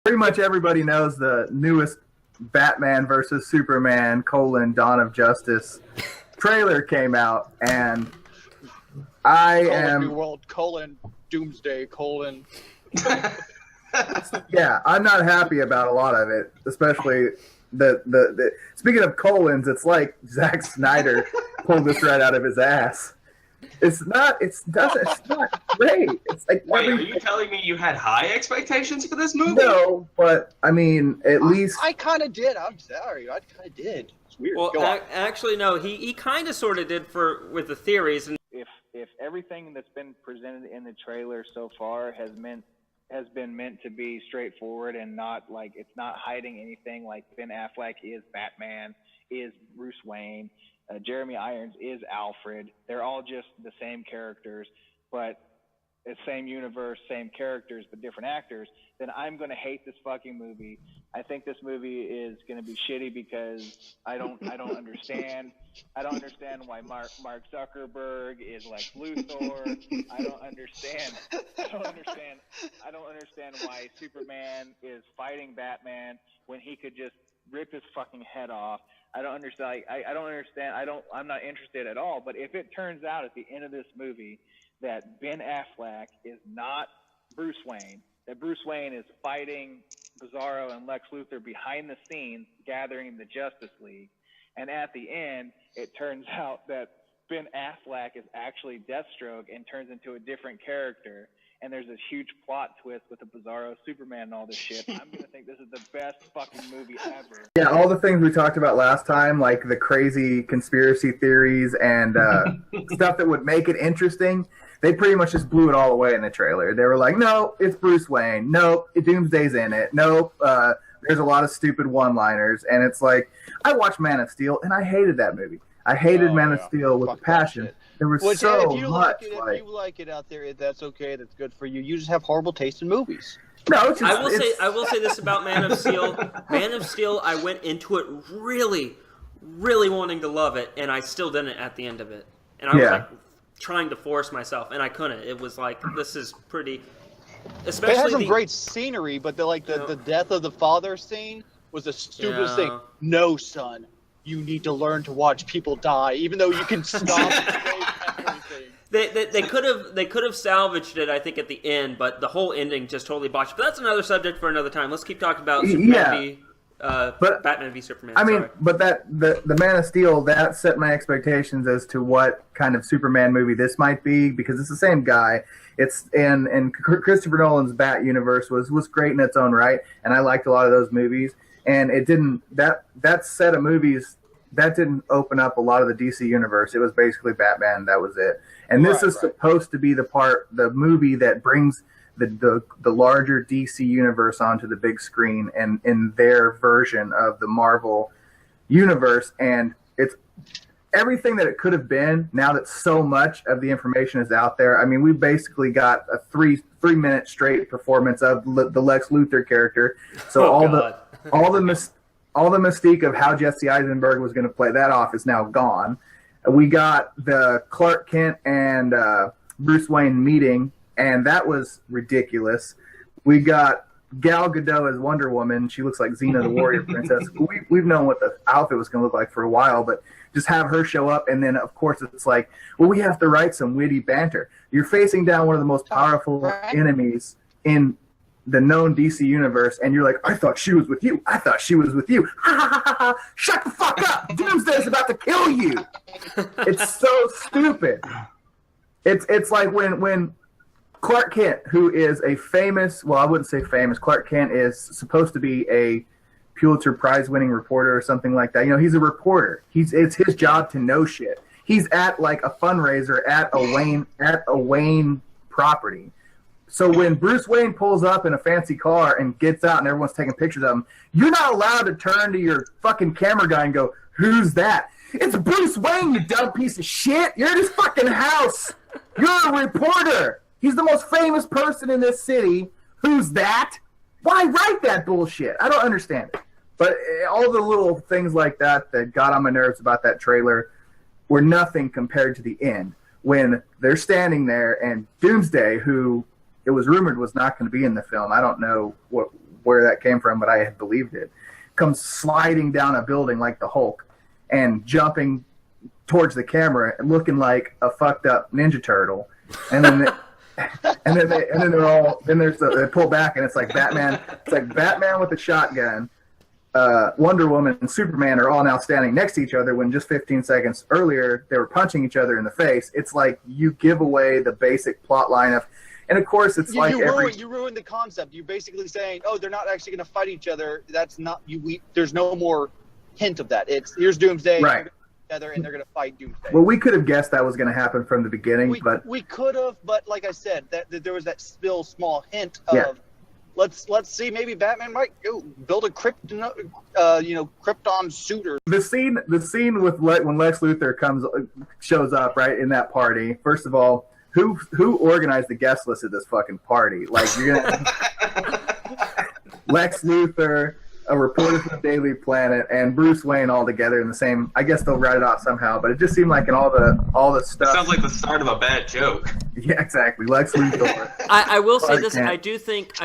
pretty much everybody knows the newest Batman versus Superman: Dawn of Justice trailer came out, and New World, Doomsday, yeah, I'm not happy about a lot of it, especially the speaking of colons, it's like Zack Snyder pulled this right out of his ass. It's not great. It's like wait, are you telling me you had high expectations for this movie? No, but I mean, at least I kind of did. I'm sorry, I kind of did. It's weird. Well, actually, no. He kind of sort of did with the theories. And if everything that's been presented in the trailer so far has been meant to be straightforward and not like it's not hiding anything, like Ben Affleck is Batman, is Bruce Wayne, Jeremy Irons is Alfred. They're all just the same characters, but the same universe, same characters, but different actors. Then I'm gonna hate this fucking movie. I think this movie is gonna be shitty because I don't understand. I don't understand why Mark Zuckerberg is like Luthor. I don't understand why Superman is fighting Batman when he could just rip his fucking head off. I don't understand. I don't understand. I'm not interested at all. But if it turns out at the end of this movie that Ben Affleck is not Bruce Wayne, that Bruce Wayne is fighting Bizarro and Lex Luthor behind the scenes, gathering the Justice League, and at the end it turns out that Ben Affleck is actually Deathstroke and turns into a different character, and there's this huge plot twist with the Bizarro Superman and all this shit, I'm going to think this is the best fucking movie ever. Yeah, all the things we talked about last time, like the crazy conspiracy theories and stuff that would make it interesting, they pretty much just blew it all away in the trailer. They were like, no, it's Bruce Wayne. Nope, Doomsday's in it. Nope, there's a lot of stupid one-liners. And it's like, I watched Man of Steel, and I hated that movie. I hated Man of Steel with passion. There was so much. If you like it out there, that's okay. That's good for you. You just have horrible taste in movies. No, it's just, I will say this about Man of Steel. Man of Steel, I went into it really, really wanting to love it, and I still didn't at the end of it. And I was like trying to force myself, and I couldn't. It was like, this is pretty. Especially it has some great scenery, but the death of the father scene was the stupidest thing. No, son. You need to learn to watch people die, even though you can stop everything. They could have salvaged it, I think, at the end, but the whole ending just totally botched. But that's another subject for another time. Let's keep talking about Batman v Superman. I mean, but the Man of Steel, that set my expectations as to what kind of Superman movie this might be, because it's the same guy. It's and Christopher Nolan's Bat universe was great in its own right, and I liked a lot of those movies. And it didn't that set of movies that didn't open up a lot of the DC universe. It was basically Batman. That was it. And this is supposed to be the movie that brings the larger DC universe onto the big screen and in their version of the Marvel universe. And it's everything that it could have been. Now that so much of the information is out there, I mean, we basically got a three-minute straight performance of the Lex Luthor character. So all the mystique of how Jesse Eisenberg was going to play that off is now gone. We got the Clark Kent and Bruce Wayne meeting, and that was ridiculous. We got Gal Gadot as Wonder Woman. She looks like Xena the Warrior Princess. We've known what the outfit was going to look like for a while, but just have her show up, and then, of course, it's like, well, we have to write some witty banter. You're facing down one of the most powerful enemies in the known DC universe, and you're like, I thought she was with you. I thought she was with you. Ha ha ha ha! Shut the fuck up! Doomsday's about to kill you. It's so stupid. It's like when Clark Kent, who is a famous, well, I wouldn't say famous. Clark Kent is supposed to be a Pulitzer Prize-winning reporter or something like that. You know, he's a reporter. It's his job to know shit. He's at like a fundraiser at a Wayne property. So when Bruce Wayne pulls up in a fancy car and gets out and everyone's taking pictures of him, you're not allowed to turn to your fucking camera guy and go, who's that? It's Bruce Wayne, you dumb piece of shit. You're at his fucking house. You're a reporter. He's the most famous person in this city. Who's that? Why write that bullshit? I don't understand it. But all the little things like that got on my nerves about that trailer were nothing compared to the end. When they're standing there and Doomsday, who it was rumored was not going to be in the film. I don't know where that came from, but I had believed it. Comes sliding down a building like the Hulk and jumping towards the camera and looking like a fucked up Ninja Turtle. And then they pull back and it's like Batman. It's like Batman with a shotgun, Wonder Woman and Superman are all now standing next to each other when just 15 seconds earlier they were punching each other in the face. It's like you give away the basic plot line of, and of course it's you ruin the concept. You're basically saying, oh, they're not actually going to fight each other. That's not you. There's no more hint of that. It's here's Doomsday. Right. Together and they're going to fight Doomsday. Well, we could have guessed that was going to happen from the beginning, but we could have. But like I said, that there was that still small hint of let's see, maybe Batman might go build a Krypton suit or the scene with when Lex Luthor shows up right in that party. First of all, who organized the guest list of this fucking party? Like you're gonna Lex Luthor, a reporter from the Daily Planet, and Bruce Wayne all together in the same. I guess they'll write it off somehow, but it just seemed like in all the stuff. It sounds like the start of a bad joke. Yeah, exactly. Lex Luthor. I will say this. I do think.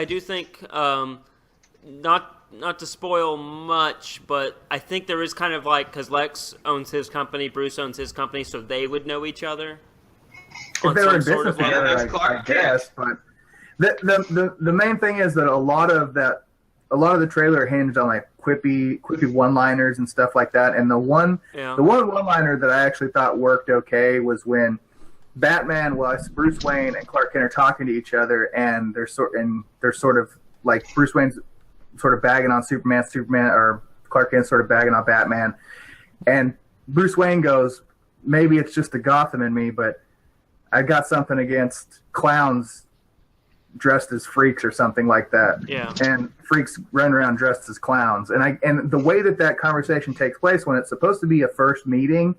Not to spoil much, but I think there is kind of like because Lex owns his company, Bruce owns his company, so they would know each other. If they were in business together, I guess. But the main thing is that a lot of the trailer hinged on like quippy one-liners and stuff like that. And the one one-liner that I actually thought worked okay was when Bruce Wayne and Clark Kent are talking to each other, and they're sort of like Bruce Wayne's sort of bagging on Superman, or Clark Kent's sort of bagging on Batman, and Bruce Wayne goes, "Maybe it's just the Gotham in me, but I got something against clowns dressed as freaks or something like that." Yeah. And freaks run around dressed as clowns. And the way that conversation takes place when it's supposed to be a first meeting,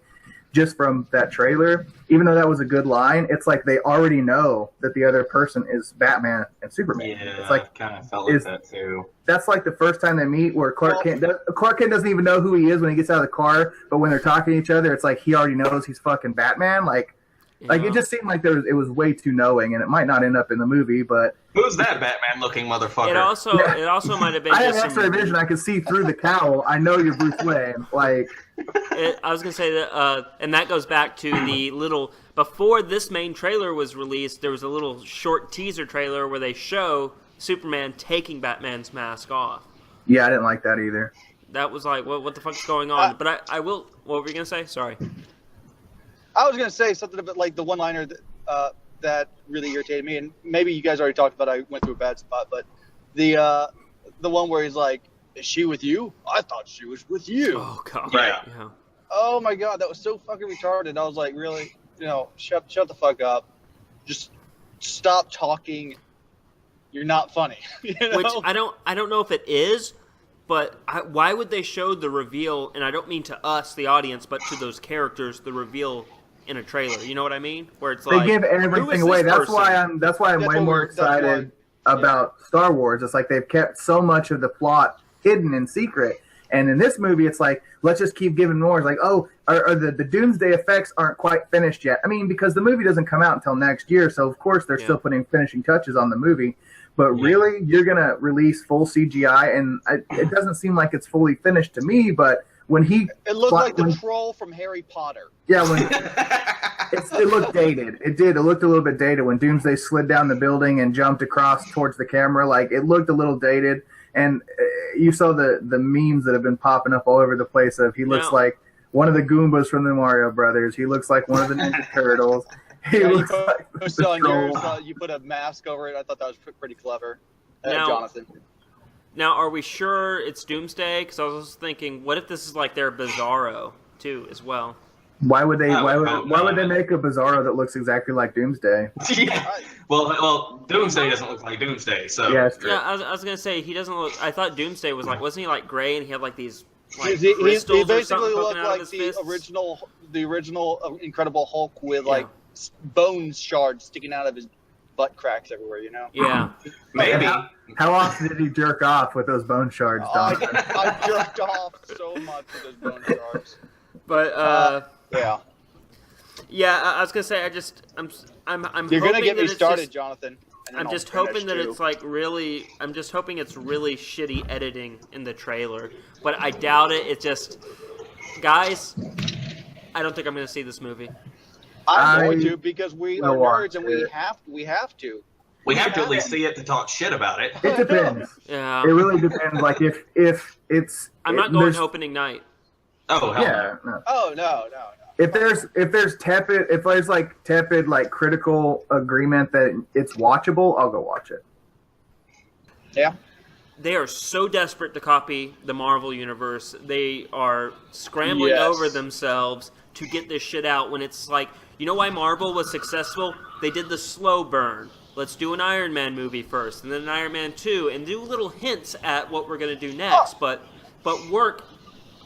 just from that trailer, even though that was a good line, it's like they already know that the other person is Batman and Superman. Yeah, it's like kind of felt like that too. That's like the first time they meet where Clark Kent doesn't even know who he is when he gets out of the car, but when they're talking to each other, it's like he already knows he's fucking Batman. Like it just seemed like it was way too knowing, and it might not end up in the movie, but who's that Batman-looking motherfucker? It also might have been. I have X-ray vision. I can see through the cowl. I know you're Bruce Wayne. Like, I was gonna say that, and that goes back to the little before this main trailer was released. There was a little short teaser trailer where they show Superman taking Batman's mask off. Yeah, I didn't like that either. That was like, what the fuck's going on? But I will. What were you gonna say? Sorry. I was going to say something about like the one-liner that really irritated me, and maybe you guys already talked about it. I went through a bad spot, but the one where he's like, "Is she with you? I thought she was with you." Oh god. Right. Yeah. Oh my god, that was so fucking retarded. I was like, really? Shut the fuck up. Just stop talking. You're not funny. Which I don't know if it is. But why would they show the reveal? And I don't mean to us, the audience, but to those characters, the reveal in a trailer. You know what I mean? Where it's like they give everything away. That's why I'm way more excited about Star Wars. It's like they've kept so much of the plot hidden and secret. And in this movie, it's like, let's just keep giving more. It's like, the Doomsday effects aren't quite finished yet. I mean, because the movie doesn't come out until next year, so of course they're still putting finishing touches on the movie. But really, you're going to release full CGI, and it doesn't seem like it's fully finished to me, but when he... It looked like the troll from Harry Potter. Yeah, it looked dated. It did. It looked a little bit dated when Doomsday slid down the building and jumped across towards the camera. Like, it looked a little dated, and you saw the memes that have been popping up all over the place of he looks like one of the Goombas from the Mario Brothers. He looks like one of the Ninja Turtles. You put a mask over it. I thought that was pretty clever. Now, Jonathan. Now, are we sure it's Doomsday? Because I was also thinking, what if this is like their Bizarro too, as well? Why would they? Why would they make a Bizarro that looks exactly like Doomsday? Yeah. Well, Doomsday doesn't look like Doomsday, so yeah, it's true. Yeah, I was gonna say he doesn't look. I thought Doomsday was like, wasn't he like gray and he had like these like he crystals basically or something looked poking out of like his the fists? original Incredible Hulk with like bone shards sticking out of his butt cracks everywhere. Yeah. maybe. How often did he jerk off with those bone shards, Don? I jerked off so much with those bone shards. But yeah, I was gonna say I'm You're hoping gonna get me that started, it's Jonathan. And then I'm I'll just finish hoping that too. it's like really. I'm just hoping it's really shitty editing in the trailer, but I doubt it. It just, guys, I don't think I'm going to see this movie. I'm going I to because we will are watch nerds and we it. have to. We have to at least see it to talk shit about it. It depends. Yeah, It really depends. Like if it's I'm not going there's- opening night. Oh, hell Yeah. No. Oh no. If there's tepid like critical agreement that it's watchable, I'll go watch it. Yeah. They are so desperate to copy the Marvel universe. They are scrambling Yes. over themselves to get this shit out when it's like, you know why Marvel was successful? They did the slow burn. Let's do an Iron Man movie first, and then an Iron Man 2, and do little hints at what we're going to do next. But work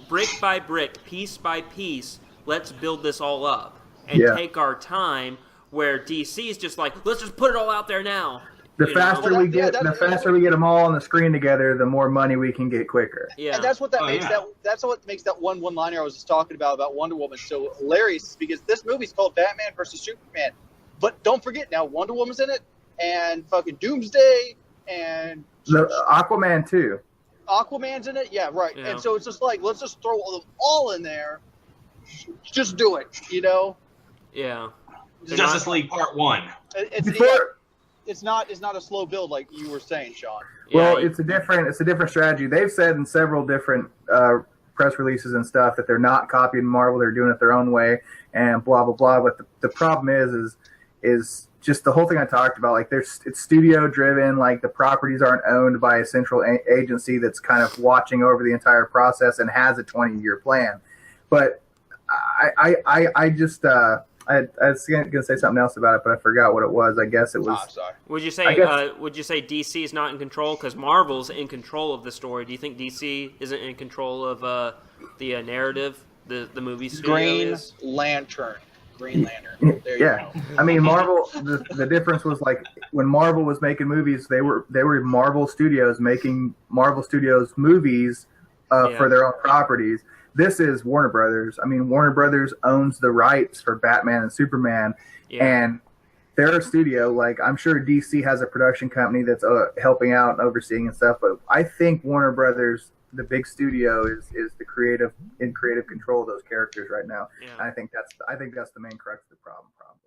brick by brick, piece by piece. Let's build this all up and Yeah. take our time. Where DC is just like, let's just put it all out there now. The You know? faster Well, we that- yeah, get, that's- the faster we get them all on the screen together, the more money we can get quicker. Yeah, And that's what that Oh, makes yeah. that's what makes that one-liner I was just talking about Wonder Woman so hilarious, because this movie's called Batman versus Superman. But don't forget now, Wonder Woman's in it, and fucking Doomsday, and The Aquaman too. Aquaman's in it. Yeah, right. Yeah. And so it's just like, let's just throw them all in there. Just do it, you know? yeah. They're Justice not- League Part 1. Before, It's not a slow build like you were saying, Sean. well, yeah, it's a different strategy. They've said in several different press releases and stuff that they're not copying Marvel; they're doing it their own way, and blah blah blah. But the problem is just the whole thing I talked about. Like, it's studio driven. Like, the properties aren't owned by a central agency that's kind of watching over the entire process and has a 20-year plan. But I just I was going to say something else about it, but I forgot what it was. I guess it was. Sorry. Would you I say guess- would you say DC is not in control because Marvel's in control of the story? Do you think DC isn't in control of the narrative, the movie studio Green is? Lantern. Green Lantern. There you Yeah, go. I mean, Marvel. The difference was, like, when Marvel was making movies, they were Marvel Studios making Marvel Studios movies Yeah. for their own properties. This is Warner Brothers. I mean, Warner Brothers owns the rights for Batman and Superman, Yeah. and they're a studio. Like, I'm sure DC has a production company that's helping out and overseeing and stuff. But I think Warner Brothers, the big studio, is the creative control of those characters right now. Yeah. And I think that's the main crux of the problem. Probably.